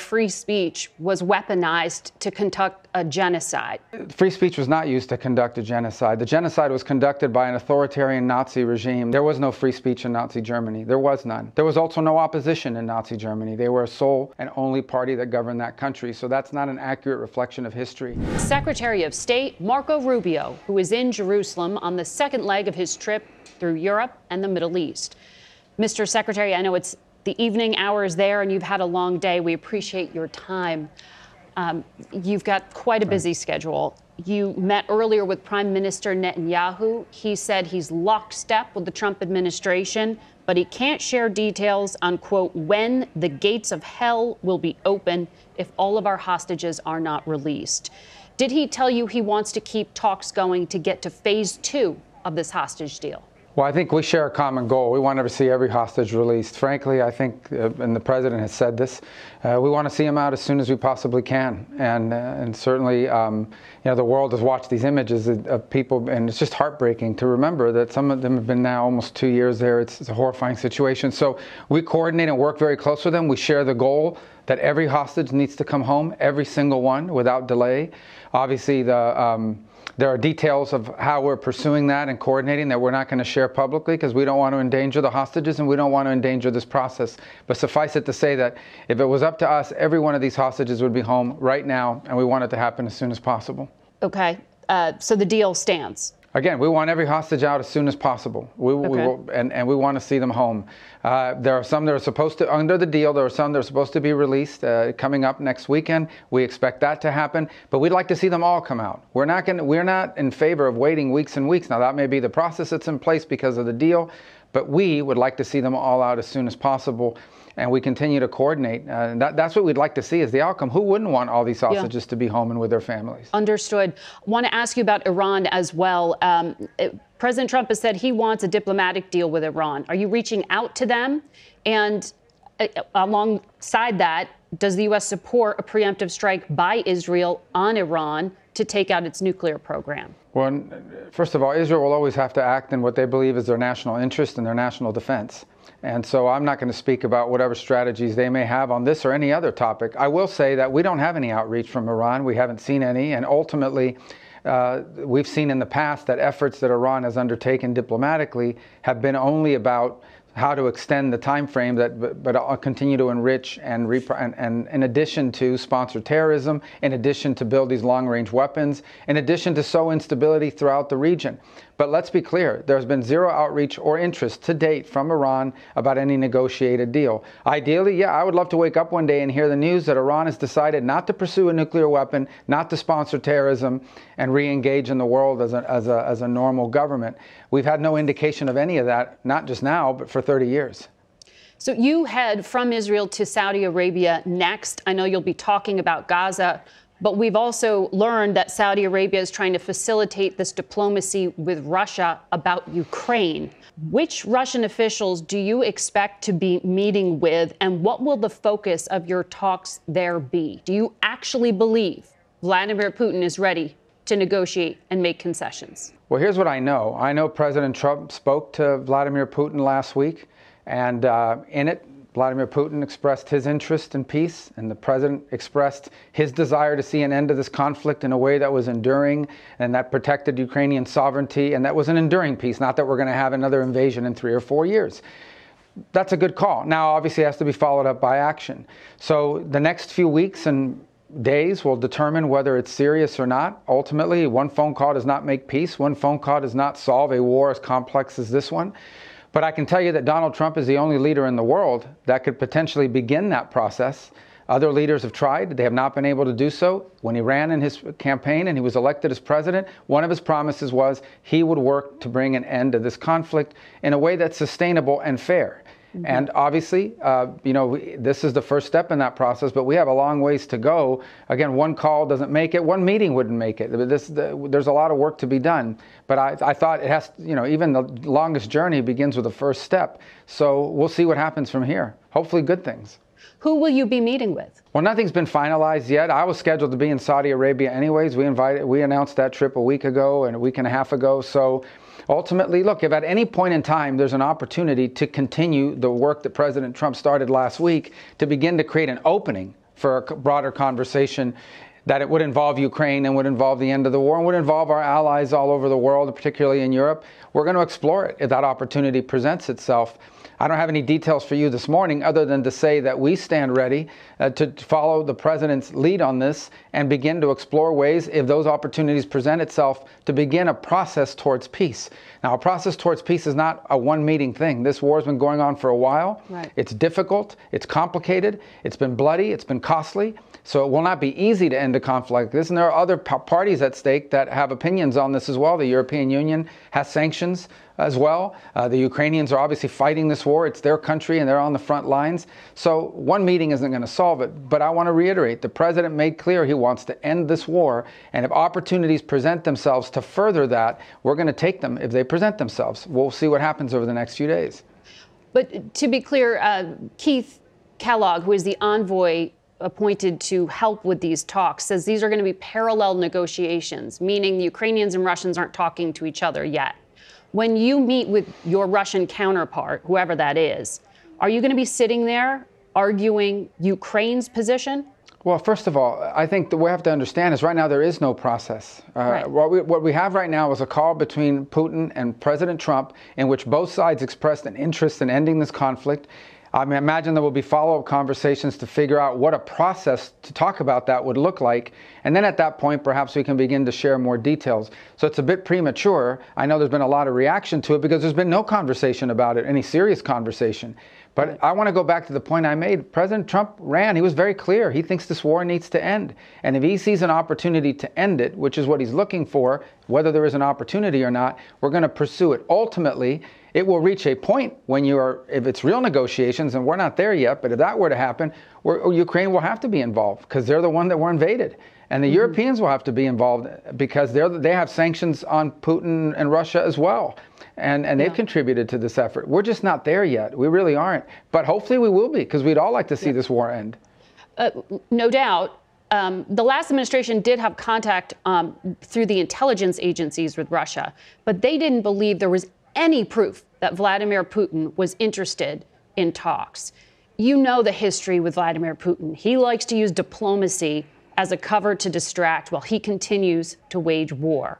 free speech was weaponized to conduct a genocide. Free speech was not used to conduct a genocide. The genocide was conducted by an authoritarian Nazi regime. There was no free speech in Nazi Germany. There was none. There was also no opposition in Nazi Germany. They were a sole and only party that governed that country. So that's not an accurate reflection of history. Secretary of State Marco Rubio, who is in Jerusalem on the second leg of his trip through Europe and the Middle East. Mr. Secretary, I know it's the evening hours there and you've had a long day. We appreciate your time. You've got quite a busy schedule. You met earlier with Prime Minister Netanyahu. He said he's lockstep with the Trump administration, but he can't share details on, quote, when the gates of hell will be open if all of our hostages are not released. Did he tell you he wants to keep talks going to get to phase 2 of this hostage deal? Well, I think we share a common goal. We want to see every hostage released. Frankly, I think, and the president has said this, we want to see them out as soon as we possibly can. And certainly, the world has watched these images of people, and it's just heartbreaking to remember that some of them have been now almost 2 years there. It's a horrifying situation. So we coordinate and work very close with them. We share the goal that every hostage needs to come home, every single one, without delay. Obviously, there are details of how we're pursuing that and coordinating that we're not going to share publicly because we don't want to endanger the hostages and we don't want to endanger this process. But suffice it to say that if it was up to us, every one of these hostages would be home right now, and we want it to happen as soon as possible. Okay. So the deal stands. Again, we want every hostage out as soon as possible. And we want to see them home. There are some that are supposed to, under the deal, there are some that are supposed to be released coming up next weekend. We expect that to happen, but we'd like to see them all come out. We're not in favor of waiting weeks and weeks. Now, that may be the process that's in place because of the deal, but we would like to see them all out as soon as possible. And we continue to coordinate. And that's what we'd like to see is the outcome. Who wouldn't want all these hostages to be home and with their families? Understood. I want to ask you about Iran as well. President Trump has said he wants a diplomatic deal with Iran. Are you reaching out to them? And alongside that, does the U.S. support a preemptive strike by Israel on Iran to take out its nuclear program? Well, first of all, Israel will always have to act in what they believe is their national interest and their national defense. And so I'm not going to speak about whatever strategies they may have on this or any other topic. I will say that we don't have any outreach from Iran. We haven't seen any. And ultimately, we've seen in the past that efforts that Iran has undertaken diplomatically have been only about how to extend the time frame but continue to enrich and in addition to sponsor terrorism, in addition to build these long-range weapons, in addition to sow instability throughout the region. But let's be clear, there's been zero outreach or interest to date from Iran about any negotiated deal. Ideally, yeah, I would love to wake up one day and hear the news that Iran has decided not to pursue a nuclear weapon, not to sponsor terrorism, and re-engage in the world as a normal government. We've had no indication of any of that, not just now, but for 30 years. So you head from Israel to Saudi Arabia next. I know you'll be talking about Gaza, but we've also learned that Saudi Arabia is trying to facilitate this diplomacy with Russia about Ukraine. Which Russian officials do you expect to be meeting with, and what will the focus of your talks there be? Do you actually believe Vladimir Putin is ready to negotiate and make concessions? Well, here's what I know. I know President Trump spoke to Vladimir Putin last week, and in it, Vladimir Putin expressed his interest in peace, and the president expressed his desire to see an end to this conflict in a way that was enduring and that protected Ukrainian sovereignty, and that was an enduring peace, not that we're going to have another invasion in 3 or 4 years. That's a good call. Now, obviously, it has to be followed up by action. So the next few weeks and days will determine whether it's serious or not. Ultimately, one phone call does not make peace. One phone call does not solve a war as complex as this one. But I can tell you that Donald Trump is the only leader in the world that could potentially begin that process. Other leaders have tried. They have not been able to do so. When he ran in his campaign and he was elected as president, one of his promises was he would work to bring an end to this conflict in a way that's sustainable and fair. Mm-hmm. And obviously, this is the first step in that process, but we have a long ways to go. Again, one call doesn't make it. One meeting wouldn't make it. There's a lot of work to be done. But I thought it has, even the longest journey begins with the first step. So we'll see what happens from here. Hopefully good things. Who will you be meeting with? Well, nothing's been finalized yet. I was scheduled to be in Saudi Arabia anyways. We announced that trip a week ago and a week and a half ago. So ultimately, look, if at any point in time there's an opportunity to continue the work that President Trump started last week to begin to create an opening for a broader conversation that it would involve Ukraine and would involve the end of the war and would involve our allies all over the world, particularly in Europe. We're going to explore it if that opportunity presents itself. I don't have any details for you this morning other than to say that we stand ready to follow the president's lead on this and begin to explore ways, if those opportunities present itself, to begin a process towards peace. Now, a process towards peace is not a one-meeting thing. This war has been going on for a while. Right. It's difficult. It's complicated. It's been bloody. It's been costly. So it will not be easy to end a conflict like this. And there are other parties at stake that have opinions on this as well. The European Union has sanctions as well. The Ukrainians are obviously fighting this war. It's their country and they're on the front lines. So one meeting isn't going to solve it. But I want to reiterate, the president made clear he wants to end this war. And if opportunities present themselves to further that, we're going to take them if they present themselves. We'll see what happens over the next few days. But to be clear, Keith Kellogg, who is the envoy appointed to help with these talks, says these are going to be parallel negotiations, meaning the Ukrainians and Russians aren't talking to each other yet. When you meet with your Russian counterpart, whoever that is, are you going to be sitting there arguing Ukraine's position? Well, first of all, I think that we have to understand is right now there is no process. Right. What we have right now is a call between Putin and President Trump in which both sides expressed an interest in ending this conflict. I mean, imagine there will be follow-up conversations to figure out what a process to talk about that would look like. And then at that point, perhaps we can begin to share more details. So it's a bit premature. I know there's been a lot of reaction to it because there's been no conversation about it, any serious conversation. But I want to go back to the point I made. President Trump ran. He was very clear. He thinks this war needs to end. And if he sees an opportunity to end it, which is what he's looking for, whether there is an opportunity or not, we're going to pursue it. Ultimately, it will reach a point when if it's real negotiations, and we're not there yet, but if that were to happen, Ukraine will have to be involved because they're the one that were invaded. And the Europeans will have to be involved because they have sanctions on Putin and Russia as well. And they've contributed to this effort. We're just not there yet. We really aren't. But hopefully we will be because we'd all like to see this war end. No doubt. The last administration did have contact through the intelligence agencies with Russia, but they didn't believe there was any proof that Vladimir Putin was interested in talks. You know the history with Vladimir Putin. He likes to use diplomacy as a cover to distract while he continues to wage war.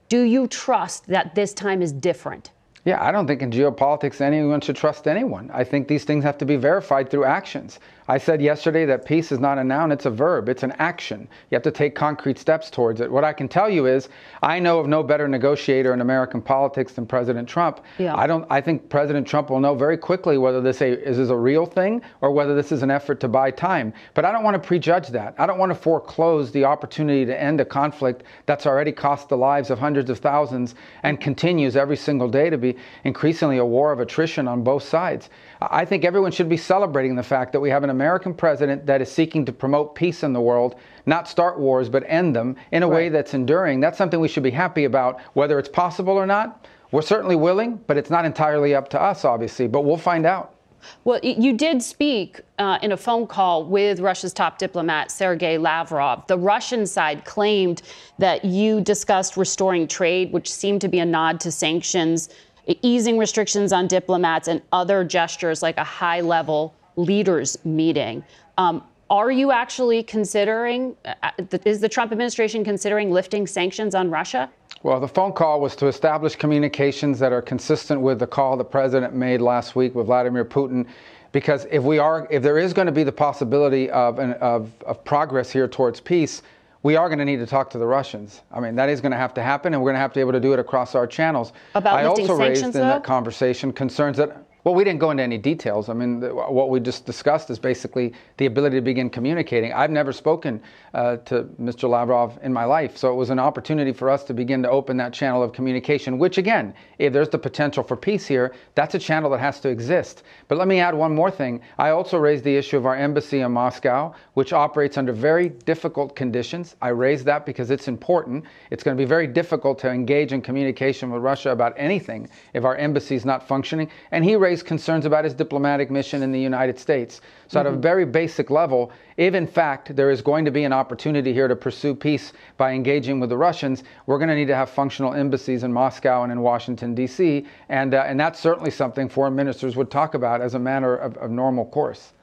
Do you trust that this time is different? Yeah, I don't think in geopolitics anyone should trust anyone. I think these things have to be verified through actions. I said yesterday that peace is not a noun, it's a verb, it's an action. You have to take concrete steps towards it. What I can tell you is I know of no better negotiator in American politics than President Trump. Yeah. I think President Trump will know very quickly whether this is a real thing or whether this is an effort to buy time. But I don't want to prejudge that. I don't want to foreclose the opportunity to end a conflict that's already cost the lives of hundreds of thousands and continues every single day to be increasingly a war of attrition on both sides. I think everyone should be celebrating the fact that we have an American president that is seeking to promote peace in the world, not start wars, but end them in a way that's enduring. That's something we should be happy about, whether it's possible or not. We're certainly willing, but it's not entirely up to us, obviously, but we'll find out. Well, you did speak in a phone call with Russia's top diplomat, Sergei Lavrov. The Russian side claimed that you discussed restoring trade, which seemed to be a nod to sanctions, easing restrictions on diplomats, and other gestures like a high-level leaders meeting. Are you actually considering, is the Trump administration considering lifting sanctions on Russia? Well, the phone call was to establish communications that are consistent with the call the president made last week with Vladimir Putin. Because if there is going to be the possibility of progress here towards peace, we are going to need to talk to the Russians. I mean, that is going to have to happen, and we're going to have to be able to do it across our channels. About lifting sanctions, I also raised in that conversation concerns that, well, we didn't go into any details. I mean, what we just discussed is basically the ability to begin communicating. I've never spoken to Mr. Lavrov in my life, so it was an opportunity for us to begin to open that channel of communication, which, again, if there's the potential for peace here, that's a channel that has to exist. But let me add one more thing. I also raised the issue of our embassy in Moscow, which operates under very difficult conditions. I raised that because it's important. It's going to be very difficult to engage in communication with Russia about anything if our embassy is not functioning. And he raised concerns about his diplomatic mission in the United States. So at a very basic level, if in fact there is going to be an opportunity here to pursue peace by engaging with the Russians, we're going to need to have functional embassies in Moscow and in Washington, D.C. And that's certainly something foreign ministers would talk about as a matter of normal course.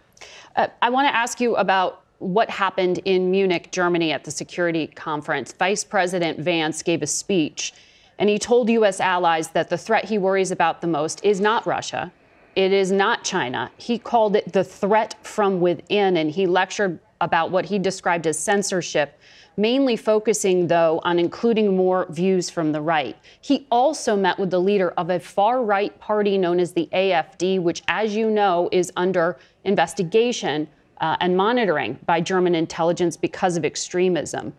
I want to ask you about what happened in Munich, Germany at the security conference. Vice President Vance gave a speech, and he told U.S. allies that the threat he worries about the most is not Russia. It is not China. He called it the threat from within, and he lectured about what he described as censorship, mainly focusing, though, on including more views from the right. He also met with the leader of a far-right party known as the AfD, which, as you know, is under investigation and monitoring by German intelligence because of extremism.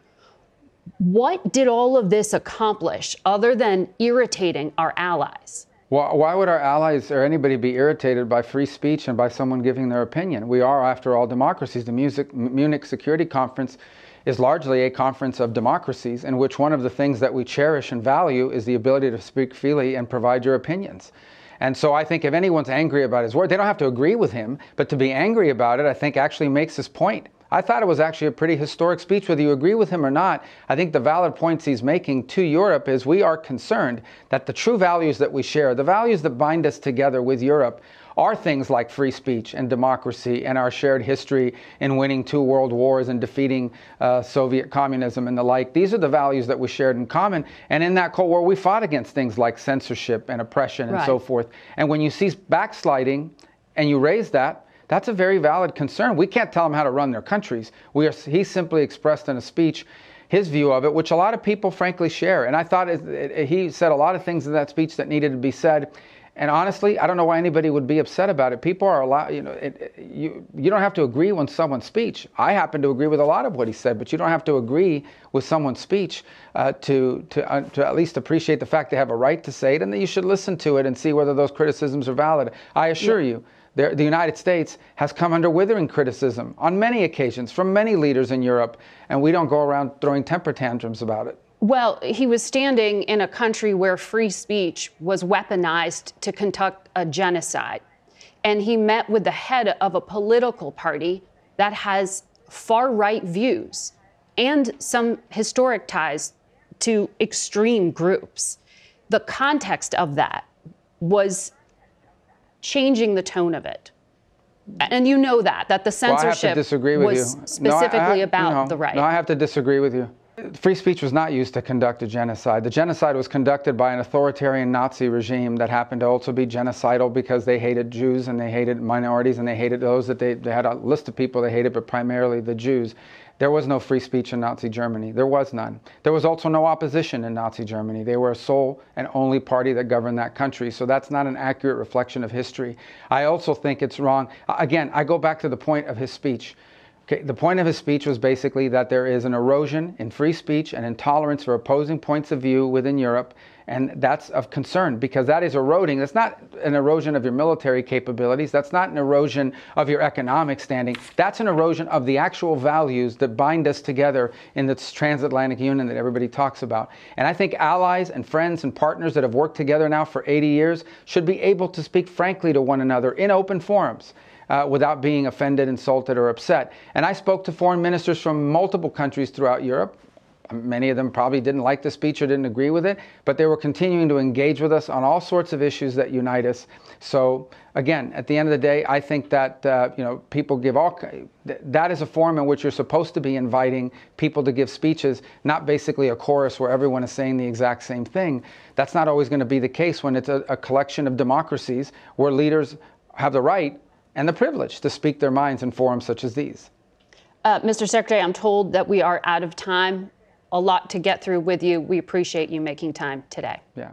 What did all of this accomplish other than irritating our allies? Well, why would our allies or anybody be irritated by free speech and by someone giving their opinion? We are, after all, democracies. The Munich Security Conference is largely a conference of democracies in which one of the things that we cherish and value is the ability to speak freely and provide your opinions. And so I think if anyone's angry about his word, they don't have to agree with him, but to be angry about it, I think actually makes his point. I thought it was actually a pretty historic speech, whether you agree with him or not. I think the valid points he's making to Europe is we are concerned that the true values that we share, the values that bind us together with Europe, are things like free speech and democracy and our shared history in winning 2 world wars and defeating Soviet communism and the like. These are the values that we shared in common. And in that Cold War, we fought against things like censorship and oppression and so forth. And when you see backsliding and you raise that, that's a very valid concern. We can't tell them how to run their countries. He simply expressed in a speech his view of it, which a lot of people frankly share. And I thought he said a lot of things in that speech that needed to be said. And honestly, I don't know why anybody would be upset about it. People are allowed, you don't have to agree with someone's speech. I happen to agree with a lot of what he said, but you don't have to agree with someone's speech to at least appreciate the fact they have a right to say it, and that you should listen to it and see whether those criticisms are valid. I assure you, the United States has come under withering criticism on many occasions from many leaders in Europe, and we don't go around throwing temper tantrums about it. Well, he was standing in a country where free speech was weaponized to conduct a genocide. And he met with the head of a political party that has far-right views and some historic ties to extreme groups. The context of that was changing the tone of it. And you know that the censorship was specifically about the right. No, I have to disagree with you. Free speech was not used to conduct a genocide. The genocide was conducted by an authoritarian Nazi regime that happened to also be genocidal because they hated Jews and they hated minorities and they hated those that they had a list of people they hated, but primarily the Jews. There was no free speech in Nazi Germany. There was none. There was also no opposition in Nazi Germany. They were a sole and only party that governed that country. So that's not an accurate reflection of history. I also think it's wrong. Again, I go back to the point of his speech. Okay, the point of his speech was basically that there is an erosion in free speech and intolerance for opposing points of view within Europe, and that's of concern because that is eroding. That's not an erosion of your military capabilities. That's not an erosion of your economic standing. That's an erosion of the actual values that bind us together in this transatlantic union that everybody talks about. And I think allies and friends and partners that have worked together now for 80 years should be able to speak frankly to one another in open forums. Without being offended, insulted, or upset. And I spoke to foreign ministers from multiple countries throughout Europe. Many of them probably didn't like the speech or didn't agree with it, but they were continuing to engage with us on all sorts of issues that unite us. So again, at the end of the day, I think that people give that is a forum in which you're supposed to be inviting people to give speeches, not basically a chorus where everyone is saying the exact same thing. That's not always going to be the case when it's a collection of democracies where leaders have the right and the privilege to speak their minds in forums such as these. Mr. Secretary, I'm told that we are out of time. A lot to get through with you. We appreciate you making time today. Yeah.